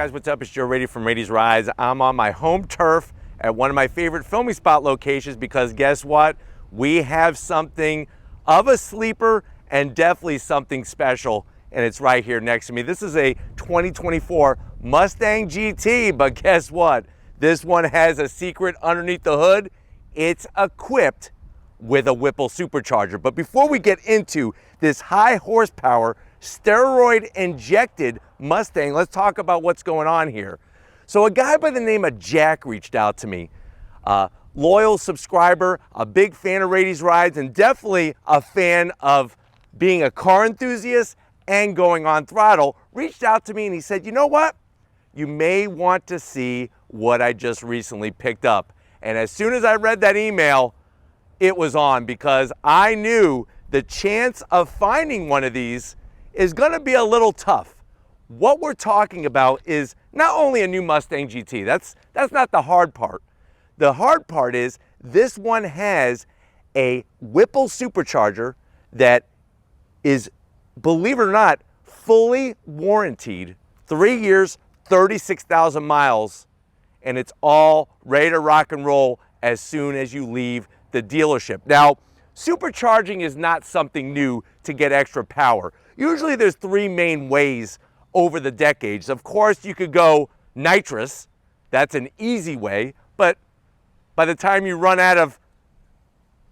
guys, what's up? It's Joe Rady from Rady's Rides. I'm on my home turf at one of my favorite filming spot locations because guess what? We have something of a sleeper and definitely something special, and it's right here next to me. This is a 2024 Mustang GT, but guess what? This one has a secret underneath the hood. It's equipped with a Whipple Supercharger. But before we get into this high horsepower, steroid injected Mustang, let's talk about what's going on here. So a guy by the name of Jack reached out to me, loyal subscriber, a big fan of Rady's Rides, and definitely a fan of being a car enthusiast and going on throttle, reached out to me and he said, you know what? You may want to see what I just recently picked up. And as soon as I read that email, it was on, because I knew the chance of finding one of these is gonna be a little tough. What we're talking about is not only a new Mustang GT, that's not the hard part. The hard part is this one has a Whipple Supercharger that is, believe it or not, fully warranted, 3 years, 36,000 miles, and it's all ready to rock and roll as soon as you leave the dealership. Now, supercharging is not something new to get extra power. Usually there's three main ways over the decades. Of course, you could go nitrous. That's an easy way, but by the time you run out of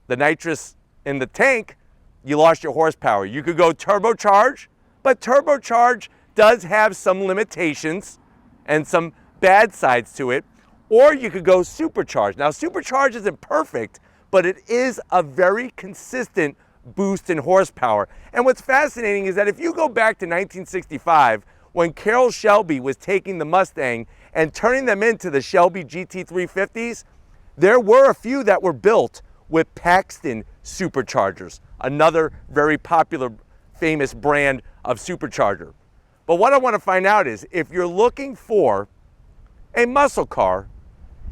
the nitrous in the tank, you lost your horsepower. You could go turbocharge, but turbocharge does have some limitations and some bad sides to it. Or you could go supercharge. Now, supercharge isn't perfect, but it is a very consistent boost in horsepower. And what's fascinating is that if you go back to 1965, when Carroll Shelby was taking the Mustang and turning them into the Shelby GT350s, there were a few that were built with Paxton superchargers, another very popular, famous brand of supercharger. But what I want to find out is, if you're looking for a muscle car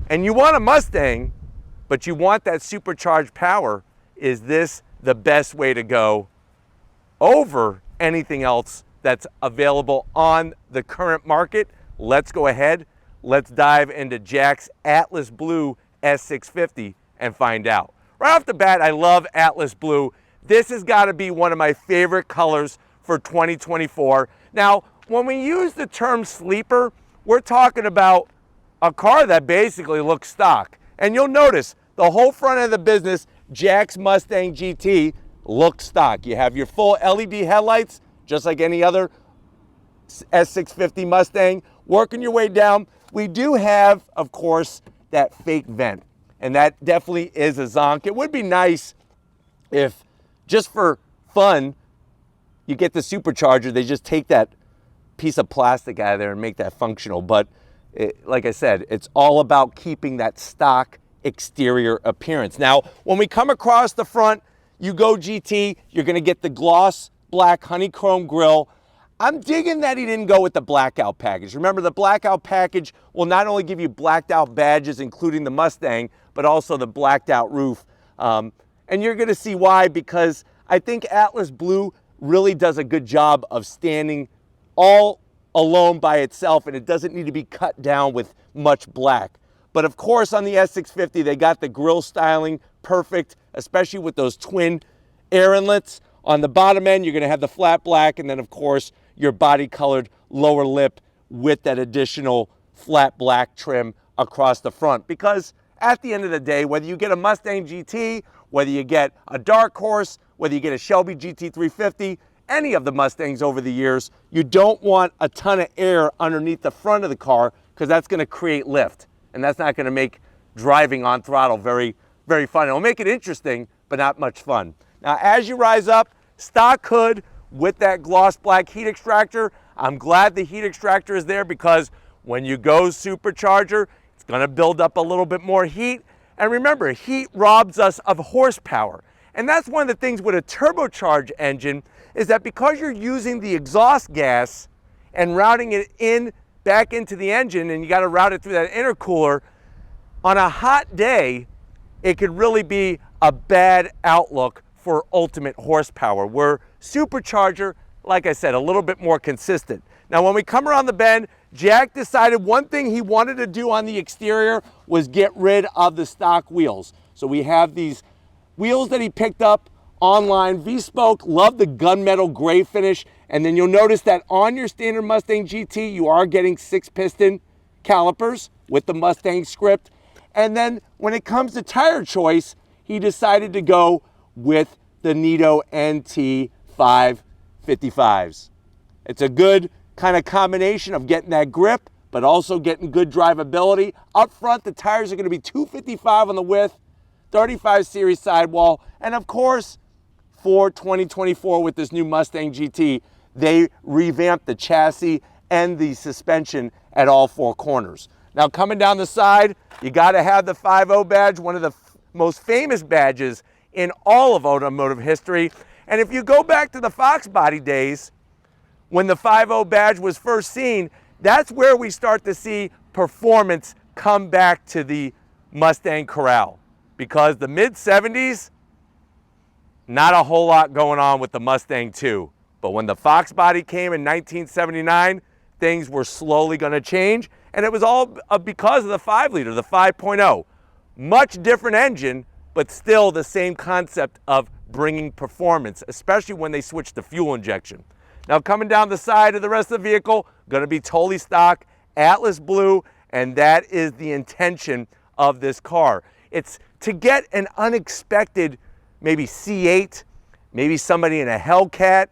and you want a Mustang, but you want that supercharged power, is this the best way to go over anything else that's available on the current market? Let's go ahead. Let's dive into Jack's Atlas Blue S650 and find out. Right off the bat, I love Atlas Blue. This has got to be one of my favorite colors for 2024. Now, when we use the term sleeper, we're talking about a car that basically looks stock. And you'll notice the whole front of the business, Jack's Mustang GT, looks stock. You have your full LED headlights, just like any other S650 Mustang. Working your way down, we do have, of course, that fake vent. And that definitely is a zonk. It would be nice if, just for fun, you get the supercharger, they just take that piece of plastic out of there and make that functional. But like I said, it's all about keeping that stock exterior appearance. Now, when we come across the front, you go GT, you're gonna get the gloss black honeycomb grille. I'm digging that he didn't go with the blackout package. Remember, the blackout package will not only give you blacked out badges, including the Mustang, but also the blacked out roof. And you're gonna see why, because I think Atlas Blue really does a good job of standing all alone by itself, and it doesn't need to be cut down with much black. But of course, on the S650, they got the grille styling perfect, especially with those twin air inlets. On the bottom end, you're gonna have the flat black, and then of course, your body colored lower lip with that additional flat black trim across the front. Because at the end of the day, whether you get a Mustang GT, whether you get a Dark Horse, whether you get a Shelby GT350, any of the Mustangs over the years, you don't want a ton of air underneath the front of the car, because that's gonna create lift. And that's not gonna make driving on throttle very, very fun. It'll make it interesting, but not much fun. Now, as you rise up, stock hood with that gloss black heat extractor. I'm glad the heat extractor is there, because when you go supercharger, it's gonna build up a little bit more heat. And remember, heat robs us of horsepower. And that's one of the things with a turbocharged engine, is that because you're using the exhaust gas and routing it back into the engine, and you got to route it through that intercooler, on a hot day, it could really be a bad outlook for ultimate horsepower. Where supercharger, like I said, a little bit more consistent. Now, when we come around the bend, Jack decided one thing he wanted to do on the exterior was get rid of the stock wheels. So we have these wheels that he picked up online, V-spoke, love the gunmetal gray finish. And then you'll notice that on your standard Mustang GT, you are getting 6-piston calipers with the Mustang script. And then when it comes to tire choice, he decided to go with the Nitto NT 555s. It's a good kind of combination of getting that grip, but also getting good drivability. Up front, the tires are going to be 255 on the width, 35 series sidewall, and of course, for 2024 with this new Mustang GT, they revamped the chassis and the suspension at all 4 corners. Now, coming down the side, you got to have the 5.0 badge, one of the most famous badges in all of automotive history. And if you go back to the Fox body days, when the 5.0 badge was first seen, that's where we start to see performance come back to the Mustang Corral. Because the mid-70s, not a whole lot going on with the Mustang II. But when the Fox body came in 1979, things were slowly going to change. And it was all because of the 5-liter, the 5.0. Much different engine, but still the same concept of bringing performance, especially when they switched to fuel injection. Now, coming down the side of the rest of the vehicle, going to be totally stock, Atlas blue, and that is the intention of this car. It's to get an unexpected, maybe C8, maybe somebody in a Hellcat,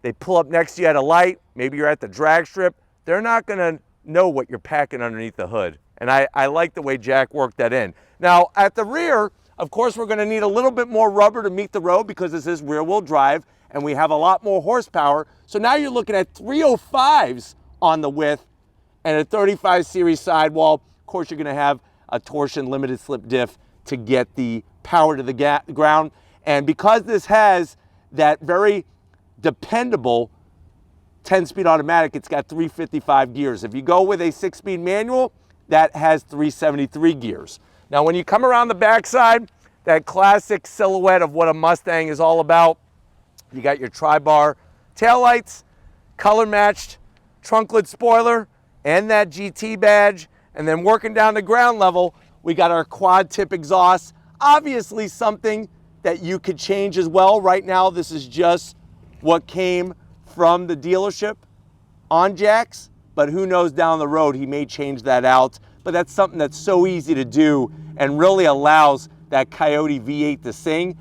they pull up next to you at a light, maybe you're at the drag strip, they're not going to know what you're packing underneath the hood. And I like the way Jack worked that in. Now, at the rear, of course, we're going to need a little bit more rubber to meet the road because this is rear-wheel drive, and we have a lot more horsepower. So now you're looking at 305s on the width and a 35 series sidewall. Of course, you're going to have a torsion limited slip diff to get the power to the ground. And because this has that very dependable 10-speed automatic, it's got 355 gears. If you go with a 6-speed manual, that has 373 gears. Now, when you come around the backside, that classic silhouette of what a Mustang is all about, you got your tri-bar taillights, color-matched trunk-lid spoiler, and that GT badge. And then working down the ground level, we got our quad-tip exhaust. Obviously something that you could change as well. Right now, this is just what came from the dealership on Jack's, but who knows down the road, he may change that out. But that's something that's so easy to do and really allows that Coyote V8 to sing.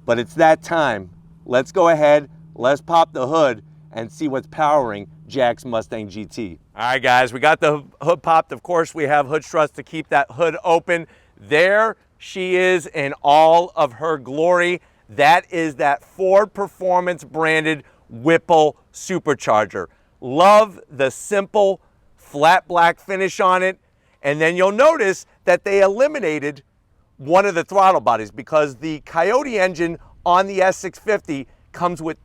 But it's that time. Let's go ahead, let's pop the hood and see what's powering Jack's Mustang GT. All right, guys, we got the hood popped. Of course, we have hood struts to keep that hood open. There she is in all of her glory. That is that Ford Performance branded Whipple Supercharger. Love the simple flat black finish on it. And then you'll notice that they eliminated one of the throttle bodies because the Coyote engine on the S650 comes with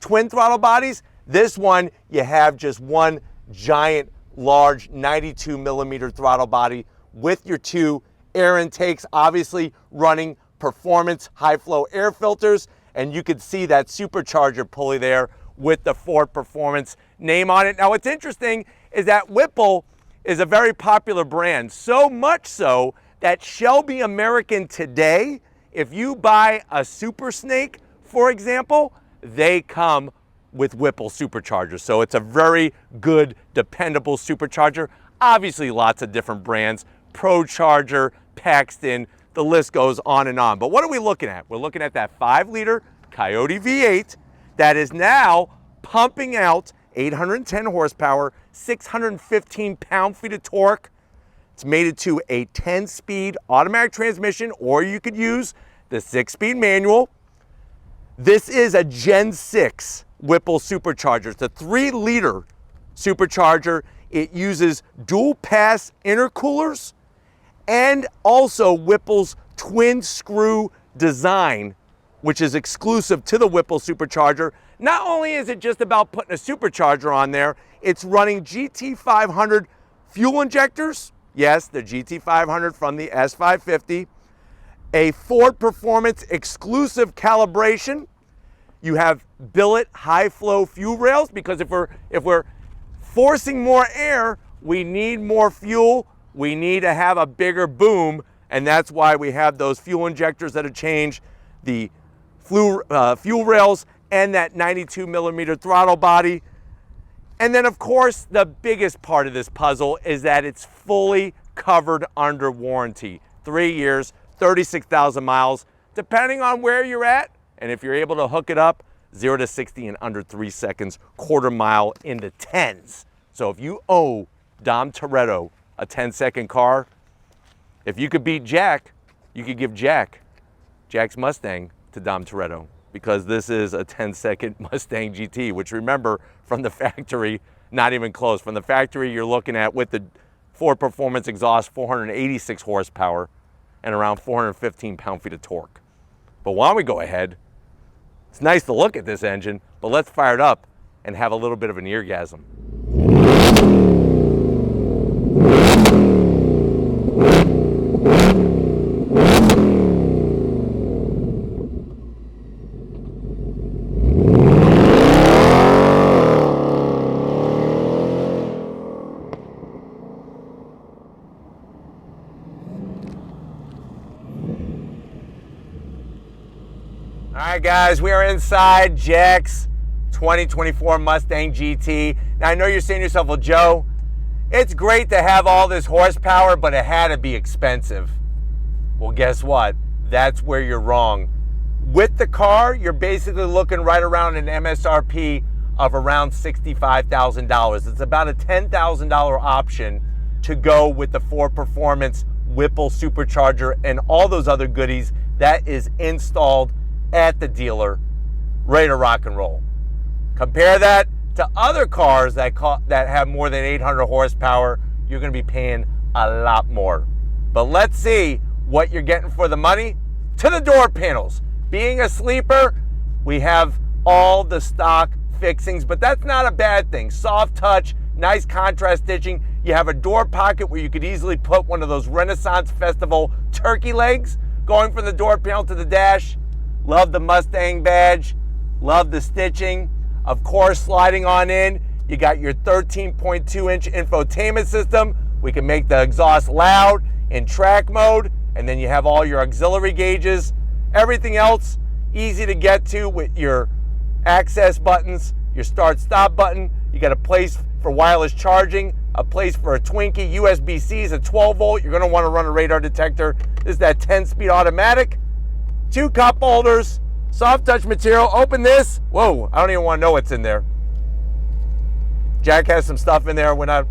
twin throttle bodies. This one, you have just one giant, large 92 millimeter throttle body with your 2 air intakes, obviously running performance high flow air filters. And you can see that supercharger pulley there with the Ford Performance name on it. Now, what's interesting is that Whipple is a very popular brand, so much so that Shelby American today, if you buy a Super Snake, for example, they come with Whipple superchargers. So it's a very good, dependable supercharger. Obviously, lots of different brands, ProCharger, Paxton, the list goes on and on. But what are we looking at? We're looking at that 5-liter Coyote V8 that is now pumping out 810 horsepower, 615 pound-feet of torque. It's mated to a 10-speed automatic transmission, or you could use the 6-speed manual. This is a Gen 6 Whipple supercharger. It's a 3-liter supercharger. It uses dual-pass intercoolers and also Whipple's twin-screw design, which is exclusive to the Whipple supercharger. Not only is it just about putting a supercharger on there, it's running GT500 fuel injectors. Yes, the GT500 from the S550. A Ford Performance exclusive calibration. You have billet high flow fuel rails, because if we're forcing more air, we need more fuel. We need to have a bigger boom, and that's why we have those fuel injectors that have changed, the fuel rails, and that 92mm throttle body. And then, of course, the biggest part of this puzzle is that it's fully covered under warranty. 3 years, 36,000 miles, depending on where you're at. And if you're able to hook it up, 0 to 60 in under 3 seconds, quarter mile in the 10s. So if you owe Dom Toretto a 10-second car, if you could beat Jack, you could give Jack's Mustang to Dom Toretto, because this is a 10-second Mustang GT, which, remember, from the factory, not even close. From the factory, you're looking at, with the Ford Performance exhaust, 486 horsepower and around 415 pound-feet of torque. But why don't we go ahead? It's nice to look at this engine, but let's fire it up and have a little bit of an eargasm. All right, guys, we are inside Jack's 2024 Mustang GT. Now, I know you're saying to yourself, well, Joe, it's great to have all this horsepower, but it had to be expensive. Well, guess what? That's where you're wrong. With the car, you're basically looking right around an MSRP of around $65,000. It's about a $10,000 option to go with the Ford Performance Whipple Supercharger and all those other goodies that is installed at the dealer, ready to rock and roll. Compare that to other cars that have more than 800 horsepower, you're going to be paying a lot more. But let's see what you're getting for the money. To the door panels. Being a sleeper, we have all the stock fixings, but that's not a bad thing. Soft touch, nice contrast stitching. You have a door pocket where you could easily put one of those Renaissance Festival turkey legs going from the door panel to the dash. Love the Mustang badge, love the stitching. Of course, sliding on in, you got your 13.2-inch infotainment system. We can make the exhaust loud in track mode, and then you have all your auxiliary gauges. Everything else easy to get to with your access buttons, your start-stop button. You got a place for wireless charging, a place for a Twinkie. USB-C is a 12-volt. You're going to want to run a radar detector. This is that 10-speed automatic. 2 cup holders, soft touch material. Open this. Whoa, I don't even want to know what's in there. Jack has some stuff in there when oh.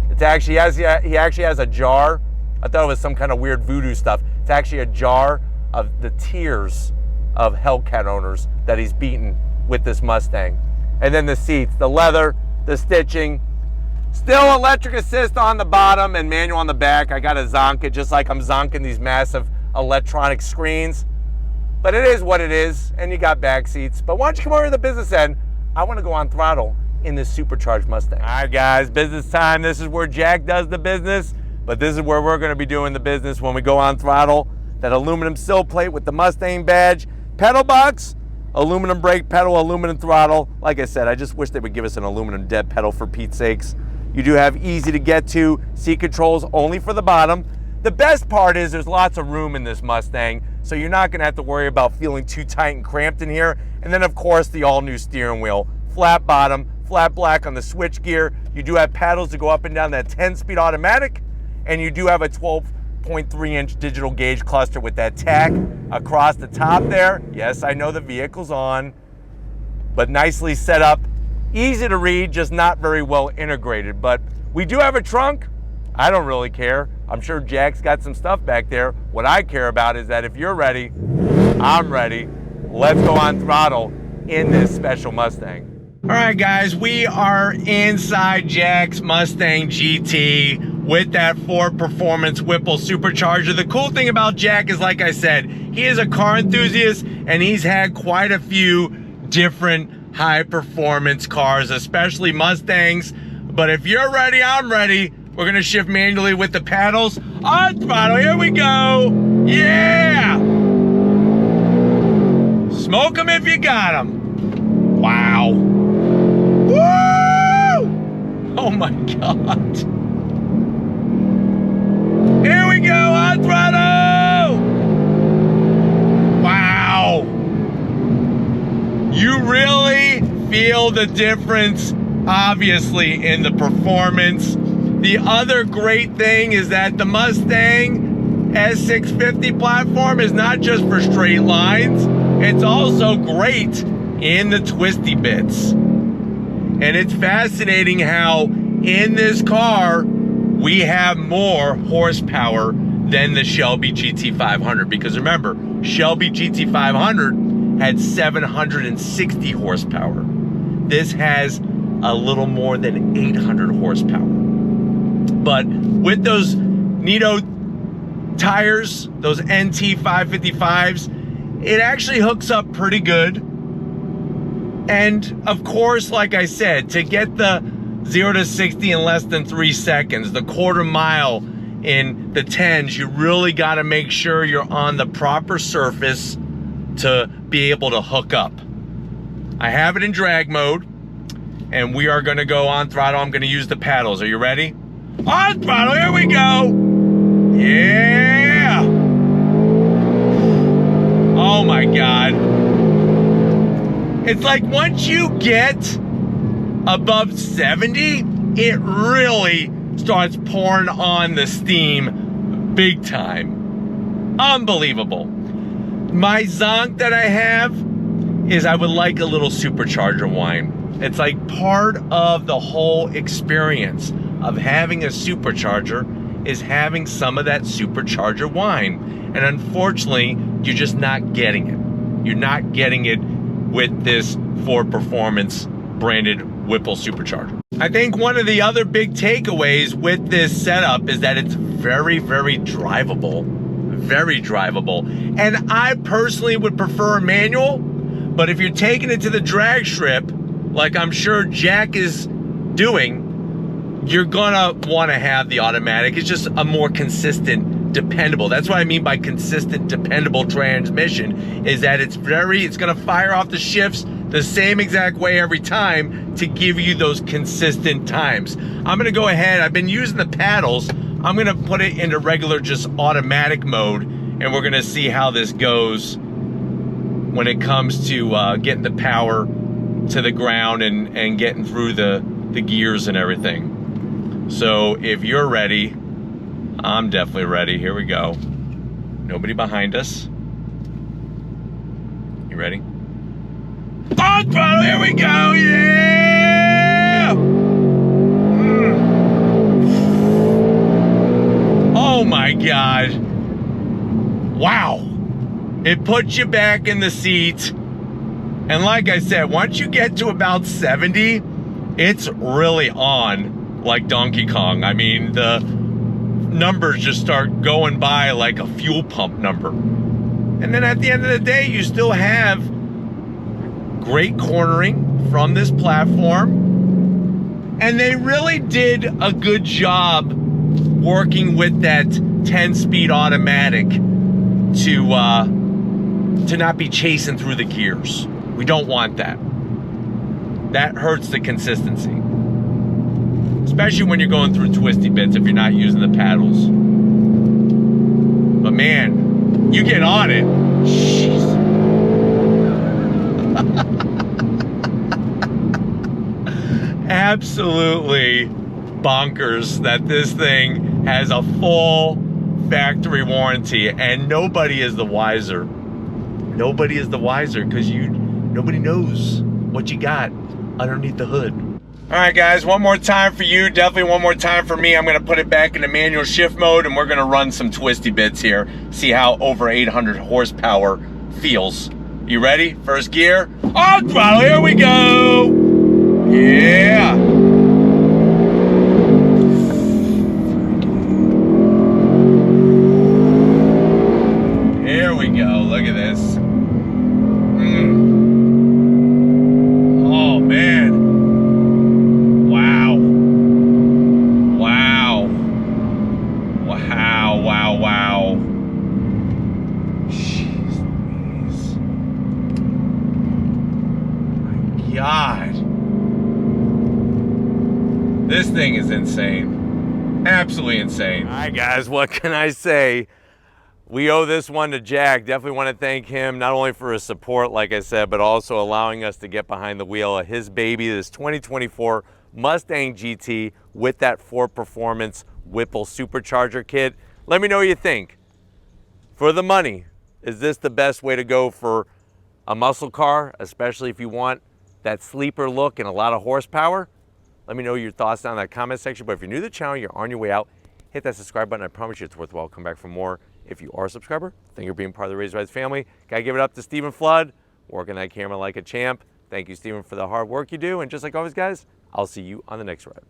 He actually has a jar. I thought it was some kind of weird voodoo stuff. It's actually a jar of the tears of Hellcat owners that he's beaten with this Mustang. And then the seats, the leather, the stitching. Still electric assist on the bottom and manual on the back. I got to zonk it just like I'm zonking these massive electronic screens. But it is what it is, and you got back seats. But why don't you come over to the business end? I want to go on throttle in this supercharged Mustang. All right, guys, business time. This is where Jack does the business, but this is where we're going to be doing the business when we go on throttle. That aluminum sill plate with the Mustang badge, pedal box, aluminum brake pedal, aluminum throttle. Like I said, I just wish they would give us an aluminum dead pedal for Pete's sakes. You do have easy to get to seat controls only for the bottom. The best part is there's lots of room in this Mustang, so you're not going to have to worry about feeling too tight and cramped in here. And then, of course, the all-new steering wheel. Flat bottom, flat black on the switch gear. You do have paddles to go up and down that 10-speed automatic, and you do have a 12.3-inch digital gauge cluster with that tack across the top there. Yes, I know the vehicle's on, but nicely set up. Easy to read, just not very well integrated. But we do have a trunk. I don't really care. I'm sure Jack's got some stuff back there. What I care about is that if you're ready, I'm ready. Let's go on throttle in this special Mustang. All right, guys, we are inside Jack's Mustang GT with that Ford Performance Whipple Supercharger. The cool thing about Jack is, like I said, he is a car enthusiast and he's had quite a few different high performance cars, especially Mustangs. But if you're ready, I'm ready. We're gonna shift manually with the paddles on throttle. Here we go. Yeah! Smoke them if you got them. Wow. Woo! Oh my God. Here we go, on throttle! Wow. You really feel the difference, obviously, in the performance. The other great thing is that the Mustang S650 platform is not just for straight lines, it's also great in the twisty bits. And it's fascinating how in this car, we have more horsepower than the Shelby GT500. Because remember, Shelby GT500 had 760 horsepower. This has a little more than 800 horsepower. But with those Nitto tires, those NT 555s, it actually hooks up pretty good. And of course, like I said, to get the 0 to 60 in less than 3 seconds, the quarter mile in the 10s, you really got to make sure you're on the proper surface to be able to hook up. I have it in drag mode, and we are going to go on throttle. I'm going to use the paddles. Are you ready? On throttle, here we go. Yeah. Oh my God. It's like once you get above 70, it really starts pouring on the steam big time. Unbelievable. My zonk that I have is I would like a little supercharger whine. It's like part of the whole experience of having a supercharger is having some of that supercharger whine. And unfortunately, you're just not getting it. You're not getting it with this Ford Performance branded Whipple Supercharger. I think one of the other big takeaways with this setup is that it's very, very drivable. Very drivable. And I personally would prefer a manual, but if you're taking it to the drag strip, like I'm sure Jack is doing, you're gonna wanna have the automatic. It's just a more consistent, dependable. That's what I mean by consistent, dependable transmission, is that it's gonna fire off the shifts the same exact way every time to give you those consistent times. I'm gonna go ahead, I've been using the paddles, I'm gonna put it into regular, just automatic mode, and we're gonna see how this goes when it comes to getting the power to the ground and getting through the gears and everything. So if you're ready, I'm definitely ready. Here we go. Nobody behind us. You ready? On throttle, here we go, yeah! Oh my God. Wow. It puts you back in the seat. And like I said, once you get to about 70, it's really on like Donkey Kong. I mean, the numbers just start going by like a fuel pump number. And then at the end of the day, you still have great cornering from this platform. And they really did a good job working with that 10-speed automatic to not be chasing through the gears. We don't want that. That hurts the consistency. Especially when you're going through twisty bits if you're not using the paddles. But man, you get on it. Jeez. Absolutely bonkers that this thing has a full factory warranty and nobody is the wiser. Nobody is the wiser because nobody knows what you got underneath the hood. All right, guys, one more time for you, definitely one more time for me. I'm gonna put it back into manual shift mode and we're gonna run some twisty bits here, see how over 800 horsepower feels. You ready? First gear, on throttle, here we go. Yeah. Here we go, look at this. Oh, man. Wow. Wow. Wow, wow, wow. Jeez Louise. God. This thing is insane. Absolutely insane. All right, guys, what can I say? We owe this one to Jack. Definitely want to thank him, not only for his support, like I said, but also allowing us to get behind the wheel of his baby, this 2024 Mustang GT with that Ford Performance Whipple Supercharger kit. Let me know what you think. For the money, is this the best way to go for a muscle car, especially if you want that sleeper look and a lot of horsepower? Let me know your thoughts down in that comment section. But if you're new to the channel, you're on your way out, hit that subscribe button. I promise you it's worthwhile. Come back for more. If you are a subscriber, thank you for being part of the Raised Rides family. Gotta give it up to Stephen Flood, working that camera like a champ. Thank you, Stephen, for the hard work you do. And just like always, guys, I'll see you on the next ride.